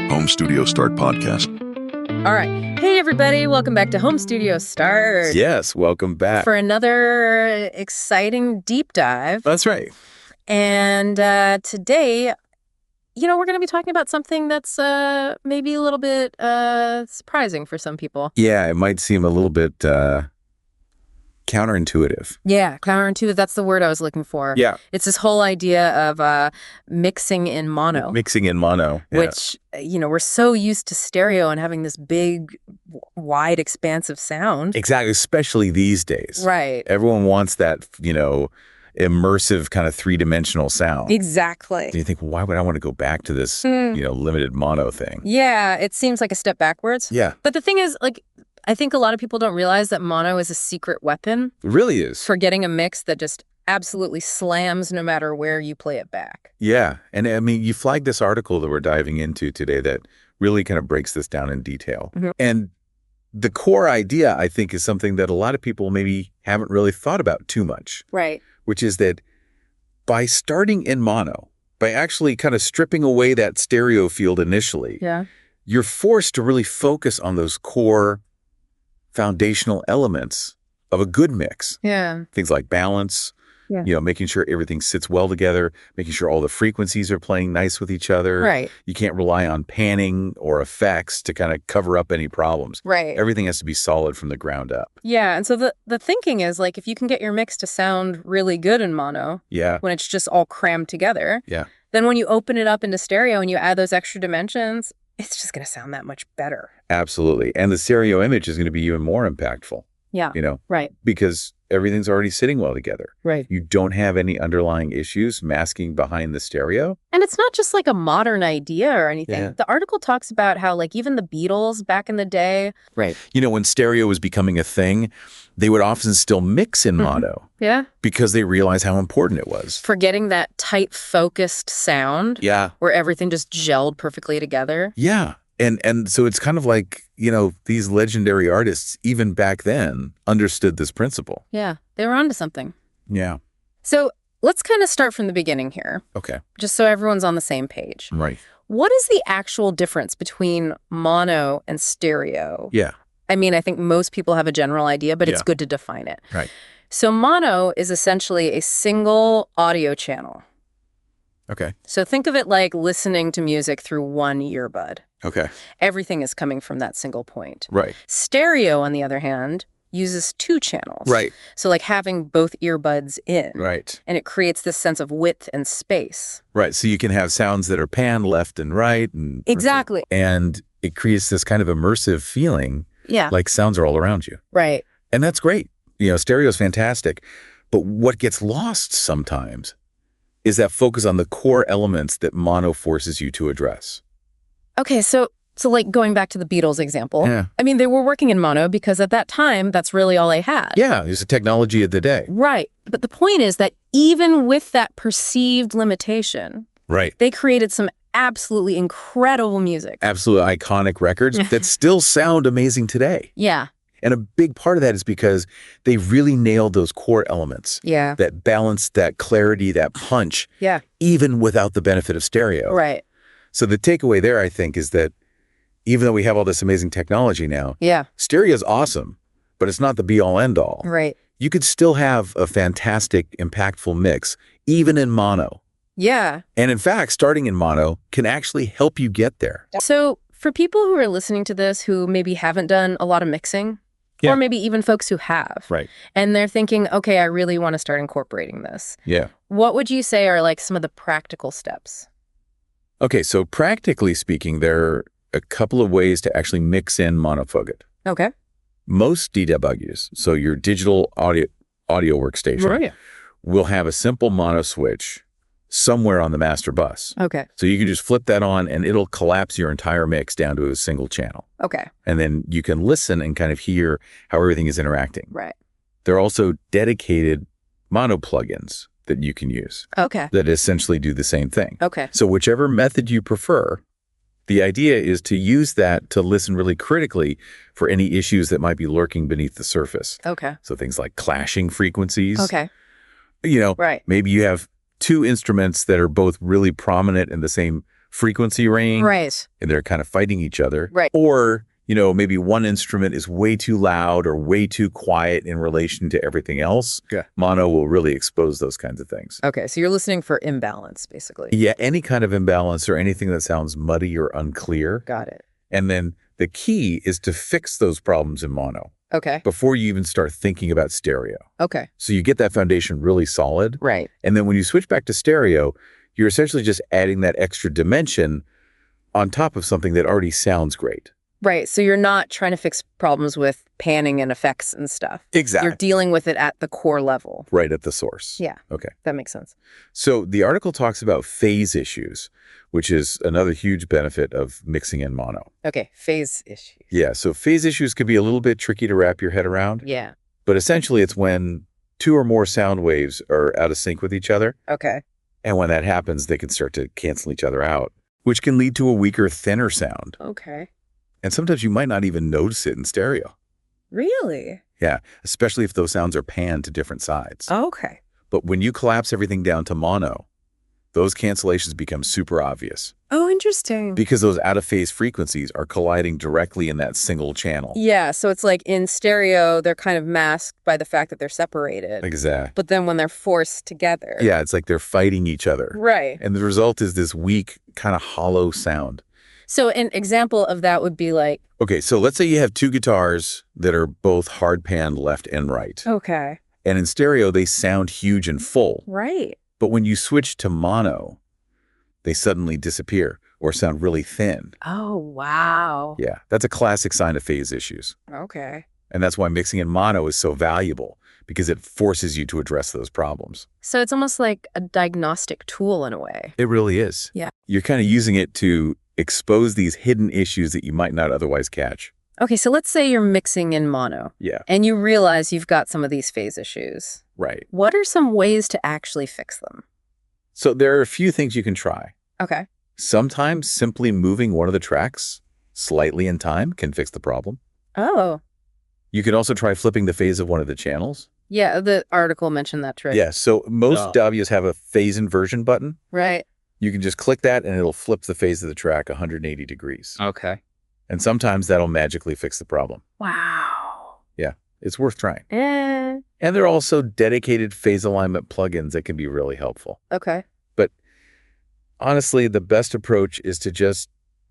Home Studio Start podcast. All right. Hey, everybody. Welcome back to Home Studio Start. Yes, welcome back. For another exciting deep dive. That's right. And today, we're going to be talking about something that's maybe a little bit surprising for some people. Yeah, it might seem a little bit counterintuitive. Yeah, counterintuitive. That's the word I was looking for. Yeah. It's this whole idea of mixing in mono. Mixing in mono. Yeah. Which, we're so used to stereo and having this big, wide, expansive sound. Exactly, especially these days. Right. Everyone wants that, immersive kind of three-dimensional sound. Exactly. Do you think, why would I want to go back to this, limited mono thing? Yeah, it seems like a step backwards. Yeah. But the thing is, I think a lot of people don't realize that mono is a secret weapon. It really is. For getting a mix that just absolutely slams no matter where you play it back. Yeah. And I mean, you flagged this article that we're diving into today that really kind of breaks this down in detail. Mm-hmm. And the core idea, I think, is something that a lot of people maybe haven't really thought about too much. Right. Which is that by starting in mono, by actually kind of stripping away that stereo field initially, you're forced to really focus on those core foundational elements of a good mix. Yeah. Things like balance, making sure everything sits well together, making sure all the frequencies are playing nice with each other. Right. You can't rely on panning or effects to kind of cover up any problems. Right. Everything has to be solid from the ground up. Yeah. And so the thinking is, if you can get your mix to sound really good in mono, when it's just all crammed together, then when you open it up into stereo and you add those extra dimensions, it's just going to sound that much better. Absolutely. And the stereo image is going to be even more impactful. Yeah. Right. Because everything's already sitting well together. Right. You don't have any underlying issues masking behind the stereo. And it's not just like a modern idea or anything. Yeah. The article talks about how even the Beatles back in the day. Right. When stereo was becoming a thing, they would often still mix in mono. Yeah. Because they realized how important it was. For getting that tight, focused sound. Yeah. Where everything just gelled perfectly together. Yeah. And so it's kind of like, these legendary artists, even back then, understood this principle. Yeah. They were onto something. Yeah. So let's kind of start from the beginning here. Okay. Just so everyone's on the same page. Right. What is the actual difference between mono and stereo? Yeah. I mean, I think most people have a general idea, but it's good to define it. Right. So mono is essentially a single audio channel. Okay. So think of it like listening to music through one earbud. Okay. Everything is coming from that single point. Right. Stereo, on the other hand, uses two channels. Right. So having both earbuds in. Right. And it creates this sense of width and space. Right. So you can have sounds that are panned left and right. Exactly. And it creates this kind of immersive feeling. Yeah. Like sounds are all around you. Right. And that's great. Stereo is fantastic. But what gets lost sometimes is that focus on the core elements that mono forces you to address. Okay, so going back to the Beatles example, Yeah. I mean, they were working in mono because at that time, that's really all they had. Yeah, it's the technology of the day. Right. But the point is that even with that perceived limitation, Right. they created some absolutely incredible music. Absolutely iconic records that still sound amazing today. Yeah. And a big part of that is because they really nailed those core elements. Yeah. That balance, that clarity, that punch. Yeah. Even without the benefit of stereo. Right. So the takeaway there, I think, is that even though we have all this amazing technology now, stereo is awesome, but it's not the be-all, end-all. Right. You could still have a fantastic, impactful mix, even in mono. Yeah. And in fact, starting in mono can actually help you get there. So for people who are listening to this who maybe haven't done a lot of mixing, or maybe even folks who have, right, and they're thinking, okay, I really want to start incorporating this. Yeah. What would you say are some of the practical steps? Okay, so practically speaking, there are a couple of ways to actually mix in monophonic. Okay. Most DWs, so your digital audio workstation, will have a simple mono switch somewhere on the master bus. Okay. So you can just flip that on and it'll collapse your entire mix down to a single channel. Okay. And then you can listen and kind of hear how everything is interacting. Right. There are also dedicated mono plugins that you can use. Okay. That essentially do the same thing. Okay. So whichever method you prefer, the idea is to use that to listen really critically for any issues that might be lurking beneath the surface. Okay. So things like clashing frequencies. Okay. You know, right. Maybe you have two instruments that are both really prominent in the same frequency range. Right. And they're kind of fighting each other. Right. Or, maybe one instrument is way too loud or way too quiet in relation to everything else. Yeah. Mono will really expose those kinds of things. Okay, so you're listening for imbalance, basically. Yeah, any kind of imbalance or anything that sounds muddy or unclear. Got it. And then the key is to fix those problems in mono. Okay. Before you even start thinking about stereo. Okay. So you get that foundation really solid. Right. And then when you switch back to stereo, you're essentially just adding that extra dimension on top of something that already sounds great. Right. So you're not trying to fix problems with panning and effects and stuff. Exactly. You're dealing with it at the core level. Right at the source. Yeah. Okay. That makes sense. So the article talks about phase issues, which is another huge benefit of mixing in mono. Okay. Phase issues. Yeah. So phase issues could be a little bit tricky to wrap your head around. Yeah. But essentially it's when two or more sound waves are out of sync with each other. Okay. And when that happens, they can start to cancel each other out, which can lead to a weaker, thinner sound. Okay. And sometimes you might not even notice it in stereo. Really? Yeah, especially if those sounds are panned to different sides. Okay. But when you collapse everything down to mono, those cancellations become super obvious. Oh, interesting. Because those out-of-phase frequencies are colliding directly in that single channel. Yeah, so it's like in stereo, they're kind of masked by the fact that they're separated. Exactly. But then when they're forced together. Yeah, it's like they're fighting each other. Right. And the result is this weak, kind of hollow sound. So an example of that would be like... Okay, so let's say you have two guitars that are both hard panned left and right. Okay. And in stereo, they sound huge and full. Right. But when you switch to mono, they suddenly disappear or sound really thin. Oh, wow. Yeah, that's a classic sign of phase issues. Okay. And that's why mixing in mono is so valuable, because it forces you to address those problems. So it's almost like a diagnostic tool in a way. It really is. Yeah. You're kind of using it to expose these hidden issues that you might not otherwise catch. Okay, so let's say you're mixing in mono. Yeah. And you realize you've got some of these phase issues. Right. What are some ways to actually fix them? So there are a few things you can try. Okay. Sometimes simply moving one of the tracks slightly in time can fix the problem. Oh. You can also try flipping the phase of one of the channels. Yeah, the article mentioned that trick. Yeah, so most Davios have a phase inversion button. Right. You can just click that and it'll flip the phase of the track 180 degrees. Okay. And sometimes that'll magically fix the problem. Wow. Yeah, it's worth trying. And there are also dedicated phase alignment plugins that can be really helpful. Okay. But honestly, the best approach is to just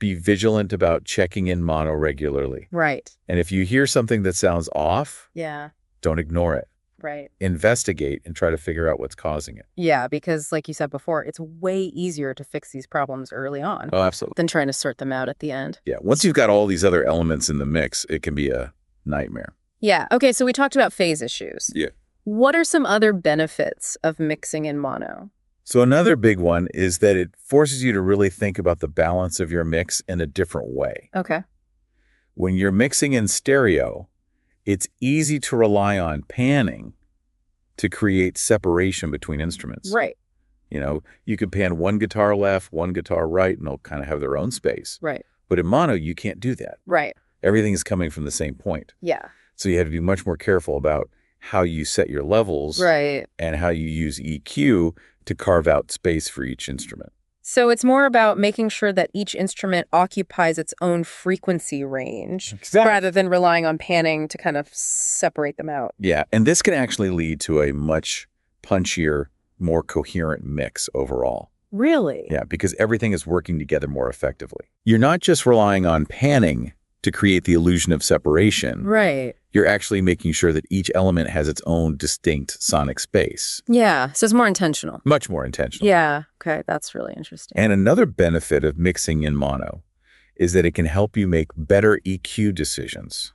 be vigilant about checking in mono regularly. Right. And if you hear something that sounds off, Yeah. don't ignore it. Right. Investigate and try to figure out what's causing it. Yeah, because like you said before, it's way easier to fix these problems early on Oh, absolutely. than trying to sort them out at the end. Yeah, once you've got all these other elements in the mix, it can be a nightmare. Yeah. Okay, so we talked about phase issues. Yeah. What are some other benefits of mixing in mono? So another big one is that it forces you to really think about the balance of your mix in a different way. Okay. When you're mixing in stereo, it's easy to rely on panning to create separation between instruments. Right. You know, you could pan one guitar left, one guitar right, and they'll kind of have their own space. Right. But in mono, you can't do that. Right. Everything is coming from the same point. Yeah. So you have to be much more careful about how you set your levels. Right. And how you use EQ to carve out space for each instrument. So it's more about making sure that each instrument occupies its own frequency range rather than relying on panning to kind of separate them out. Yeah, and this can actually lead to a much punchier, more coherent mix overall. Really? Yeah, because everything is working together more effectively. You're not just relying on panning to create the illusion of separation. Right. You're actually making sure that each element has its own distinct sonic space. Yeah, so it's more intentional. Much more intentional. Yeah, okay, that's really interesting. And another benefit of mixing in mono is that it can help you make better EQ decisions.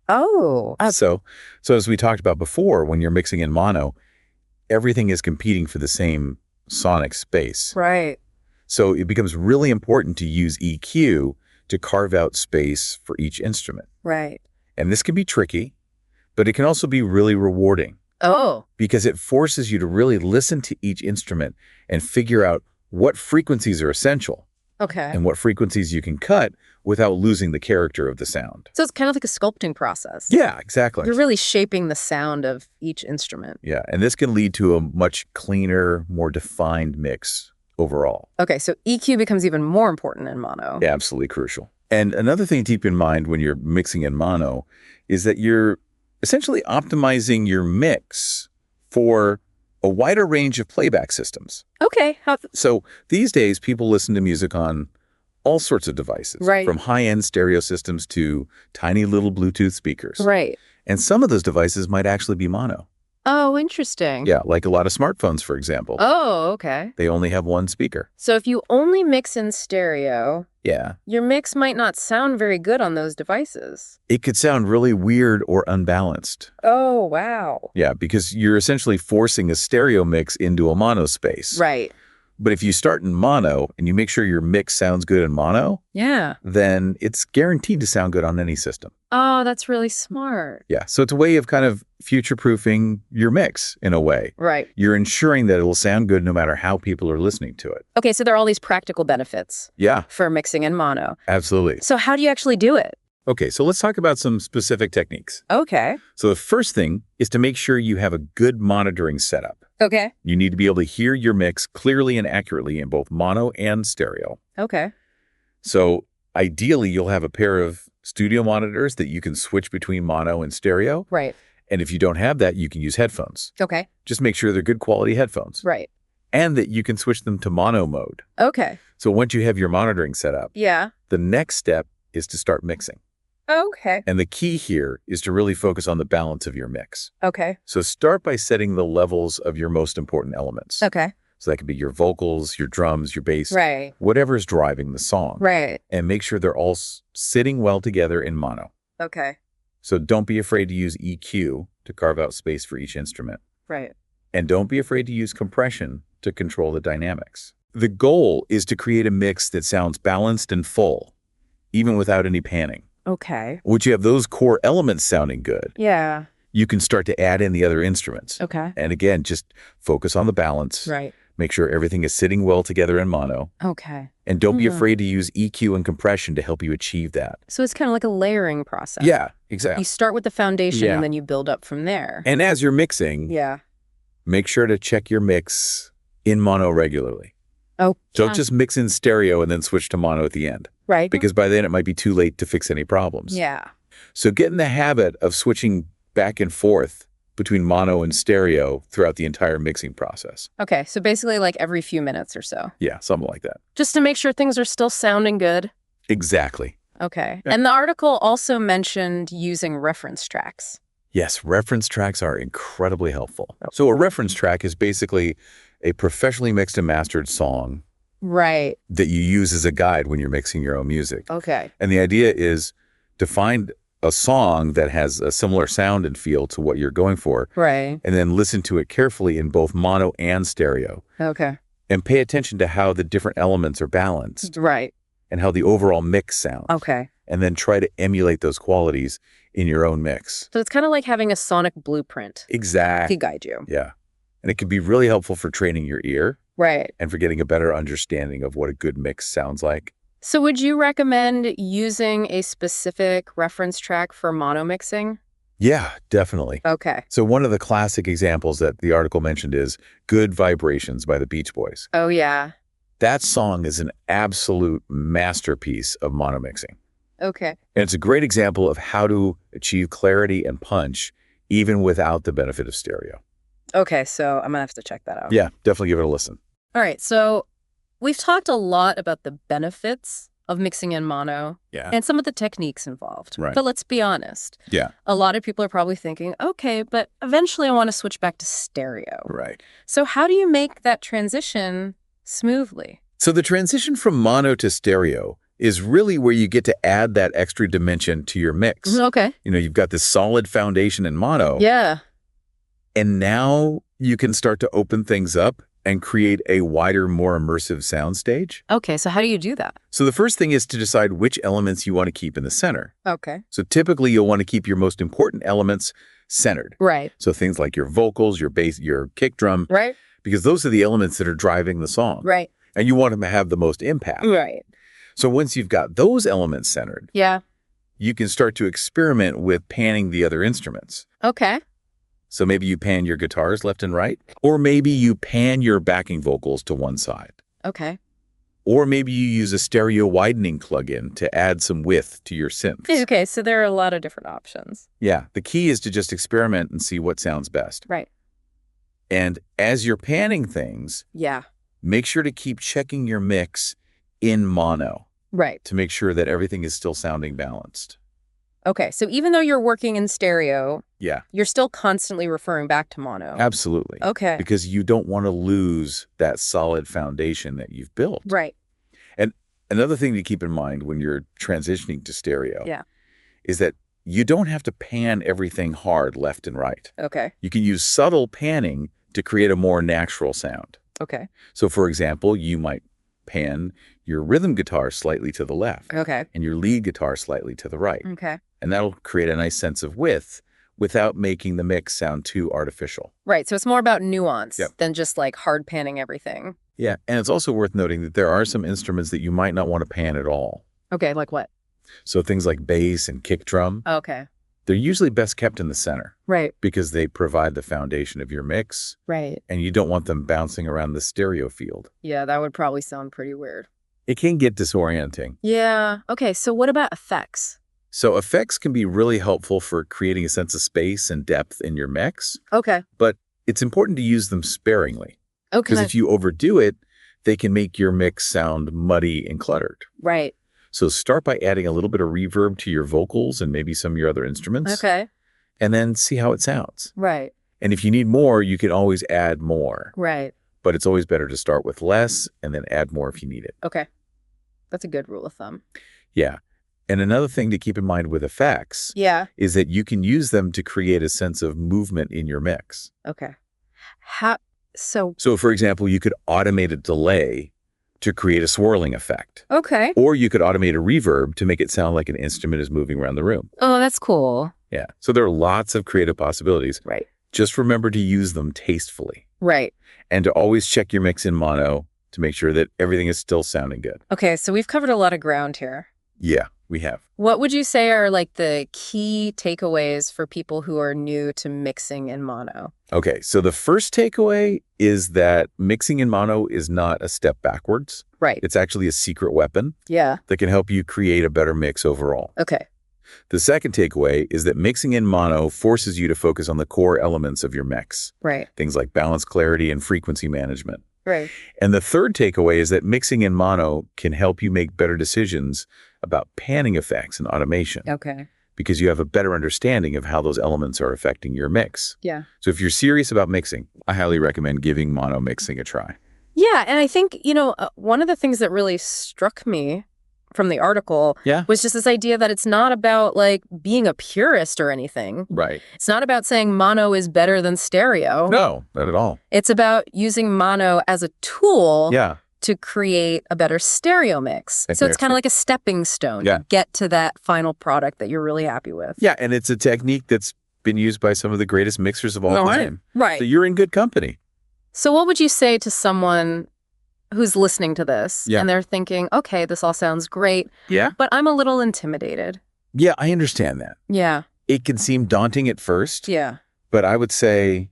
Oh. So as we talked about before, when you're mixing in mono, everything is competing for the same sonic space. Right. So it becomes really important to use EQ to carve out space for each instrument. Right. And this can be tricky, but it can also be really rewarding. Oh. Because it forces you to really listen to each instrument and figure out what frequencies are essential. Okay. And what frequencies you can cut without losing the character of the sound. So it's kind of like a sculpting process. Yeah, exactly. You're really shaping the sound of each instrument. Yeah, and this can lead to a much cleaner, more defined mix overall. Okay, so EQ becomes even more important in mono. Yeah, absolutely crucial. And another thing to keep in mind when you're mixing in mono is that you're essentially optimizing your mix for a wider range of playback systems. Okay. So these days, people listen to music on all sorts of devices, right, from high-end stereo systems to tiny little Bluetooth speakers. Right. And some of those devices might actually be mono. Oh, interesting. Yeah, like a lot of smartphones, for example. Oh, okay. They only have one speaker. So if you only mix in stereo, yeah, your mix might not sound very good on those devices. It could sound really weird or unbalanced. Oh, wow. Yeah, because you're essentially forcing a stereo mix into a mono space. Right. But if you start in mono and you make sure your mix sounds good in mono, then it's guaranteed to sound good on any system. Oh, that's really smart. Yeah, so it's a way of kind of future-proofing your mix in a way. Right. You're ensuring that it'll sound good no matter how people are listening to it. Okay, so there are all these practical benefits. Yeah. For mixing in mono. Absolutely. So how do you actually do it? Okay, so let's talk about some specific techniques. Okay. So the first thing is to make sure you have a good monitoring setup. Okay. You need to be able to hear your mix clearly and accurately in both mono and stereo. Okay. So ideally, you'll have a pair of studio monitors that you can switch between mono and stereo. Right. And if you don't have that, you can use headphones. Okay. Just make sure they're good quality headphones. Right. And that you can switch them to mono mode. Okay. So once you have your monitoring set up, the next step is to start mixing. Okay. And the key here is to really focus on the balance of your mix. Okay. So start by setting the levels of your most important elements. Okay. So that could be your vocals, your drums, your bass, right, whatever's driving the song. Right. And make sure they're all sitting well together in mono. Okay. So don't be afraid to use EQ to carve out space for each instrument. Right. And don't be afraid to use compression to control the dynamics. The goal is to create a mix that sounds balanced and full, even without any panning. Okay. Once you have those core elements sounding good, you can start to add in the other instruments. Okay. And again, just focus on the balance. Right. Make sure everything is sitting well together in mono. Okay. And don't be afraid to use EQ and compression to help you achieve that. So it's kind of like a layering process. Yeah, exactly. You start with the foundation and then you build up from there. And as you're mixing, make sure to check your mix in mono regularly. Oh, don't just mix in stereo and then switch to mono at the end. Right. Because by then it might be too late to fix any problems. Yeah. So get in the habit of switching back and forth between mono and stereo throughout the entire mixing process. Okay, so basically like every few minutes or so. Yeah, something like that. Just to make sure things are still sounding good. Exactly. Okay. And the article also mentioned using reference tracks. Yes, reference tracks are incredibly helpful. So a reference track is basically a professionally mixed and mastered song right, that you use as a guide when you're mixing your own music. Okay. And the idea is to find a song that has a similar sound and feel to what you're going for. Right. And then listen to it carefully in both mono and stereo. Okay. And pay attention to how the different elements are balanced. Right. And how the overall mix sounds. Okay. And then try to emulate those qualities in your own mix. So it's kind of like having a sonic blueprint. Exactly. To guide you. Yeah. And it can be really helpful for training your ear. Right. And for getting a better understanding of what a good mix sounds like. So would you recommend using a specific reference track for mono mixing? Yeah, definitely. Okay. So one of the classic examples that the article mentioned is Good Vibrations by the Beach Boys. Oh, yeah. That song is an absolute masterpiece of mono mixing. Okay. And it's a great example of how to achieve clarity and punch even without the benefit of stereo. Okay, so I'm going to have to check that out. Yeah, definitely give it a listen. All right, so we've talked a lot about the benefits of mixing in mono and some of the techniques involved. Right. But let's be honest. Yeah. A lot of people are probably thinking, okay, but eventually I want to switch back to stereo. Right. So how do you make that transition smoothly? So the transition from mono to stereo is really where you get to add that extra dimension to your mix. Okay. You know, you've got this solid foundation in mono. Yeah. And now you can start to open things up and create a wider, more immersive soundstage. Okay, so how do you do that? So the first thing is to decide which elements you want to keep in the center. Okay. So typically you'll want to keep your most important elements centered. Right. So things like your vocals, your bass, your kick drum. Right. Because those are the elements that are driving the song. Right. And you want them to have the most impact. Right. So once you've got those elements centered, you can start to experiment with panning the other instruments. Okay. So maybe you pan your guitars left and right, or maybe you pan your backing vocals to one side. Okay. Or maybe you use a stereo widening plugin to add some width to your synths. Okay, so there are a lot of different options. Yeah, the key is to just experiment and see what sounds best. Right. And as you're panning things, make sure to keep checking your mix in mono. Right. To make sure that everything is still sounding balanced. Okay, so even though you're working in stereo, you're still constantly referring back to mono. Absolutely. Okay. Because you don't want to lose that solid foundation that you've built. Right. And another thing to keep in mind when you're transitioning to stereo is that you don't have to pan everything hard left and right. Okay. You can use subtle panning to create a more natural sound. Okay. So, for example, you might pan your rhythm guitar slightly to the left. Okay. And your lead guitar slightly to the right. Okay. And that'll create a nice sense of width without making the mix sound too artificial. Right. So it's more about nuance than just like hard panning everything. Yeah. And it's also worth noting that there are some instruments that you might not want to pan at all. Okay. Like what? So things like bass and kick drum. Okay. They're usually best kept in the center. Right. Because they provide the foundation of your mix. Right. And you don't want them bouncing around the stereo field. Yeah, that would probably sound pretty weird. It can get disorienting. Yeah. Okay. So what about effects? So effects can be really helpful for creating a sense of space and depth in your mix. Okay. But it's important to use them sparingly. Okay. Because if you overdo it, they can make your mix sound muddy and cluttered. Right. So start by adding a little bit of reverb to your vocals and maybe some of your other instruments. Okay. And then see how it sounds. Right. And if you need more, you can always add more. Right. But it's always better to start with less and then add more if you need it. Okay. That's a good rule of thumb. Yeah. And another thing to keep in mind with effects is that you can use them to create a sense of movement in your mix. Okay. So for example, you could automate a delay to create a swirling effect. Okay. Or you could automate a reverb to make it sound like an instrument is moving around the room. Oh, that's cool. Yeah. So there are lots of creative possibilities. Right. Just remember to use them tastefully. Right. And to always check your mix in mono to make sure that everything is still sounding good. Okay, so we've covered a lot of ground here. Yeah, we have. What would you say are like the key takeaways for people who are new to mixing in mono? Okay, so the first takeaway is that mixing in mono is not a step backwards. Right. It's actually a secret weapon. Yeah. That can help you create a better mix overall. Okay. The second takeaway is that mixing in mono forces you to focus on the core elements of your mix. Right. Things like balance, clarity, and frequency management. Right. And the third takeaway is that mixing in mono can help you make better decisions about panning effects and automation. Okay. Because you have a better understanding of how those elements are affecting your mix. Yeah. So if you're serious about mixing, I highly recommend giving mono mixing a try. Yeah, and I think, one of the things that really struck me from the article was just this idea that it's not about like being a purist or anything. Right. It's not about saying mono is better than stereo. No, not at all. It's about using mono as a tool to create a better stereo mix. So it's kind of like a stepping stone to get to that final product that you're really happy with. Yeah, and it's a technique that's been used by some of the greatest mixers of all time. Right. So you're in good company. So what would you say to someone who's listening to this and they're thinking, okay, this all sounds great, but I'm a little intimidated? Yeah, I understand that. Yeah. It can seem daunting at first. Yeah. But I would say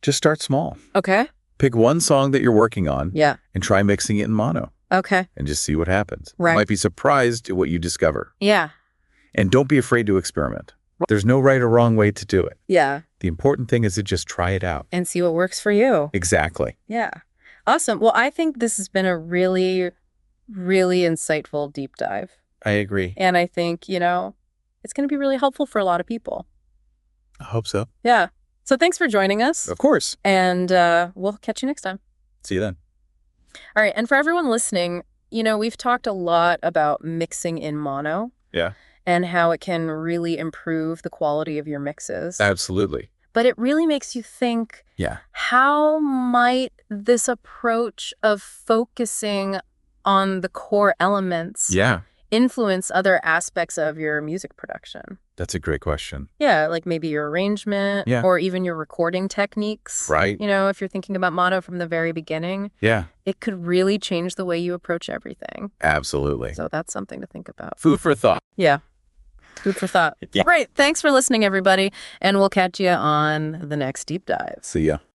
just start small. Okay. Pick one song that you're working on and try mixing it in mono. Okay. And just see what happens. Right. You might be surprised at what you discover. Yeah. And don't be afraid to experiment. There's no right or wrong way to do it. Yeah. The important thing is to just try it out. And see what works for you. Exactly. Yeah. Awesome. Well, I think this has been a really, really insightful deep dive. I agree. And I think, it's going to be really helpful for a lot of people. I hope so. Yeah. So thanks for joining us. Of course. And we'll catch you next time. See you then. All right. And for everyone listening, we've talked a lot about mixing in mono. Yeah. And how it can really improve the quality of your mixes. Absolutely. But it really makes you think, how might this approach of focusing on the core elements influence other aspects of your music production? That's a great question. Yeah, like maybe your arrangement or even your recording techniques. Right. If you're thinking about mono from the very beginning, it could really change the way you approach everything. Absolutely. So that's something to think about. Food for thought. Yeah. Food for thought. Yeah. All right. Thanks for listening, everybody. And we'll catch you on the next deep dive. See ya.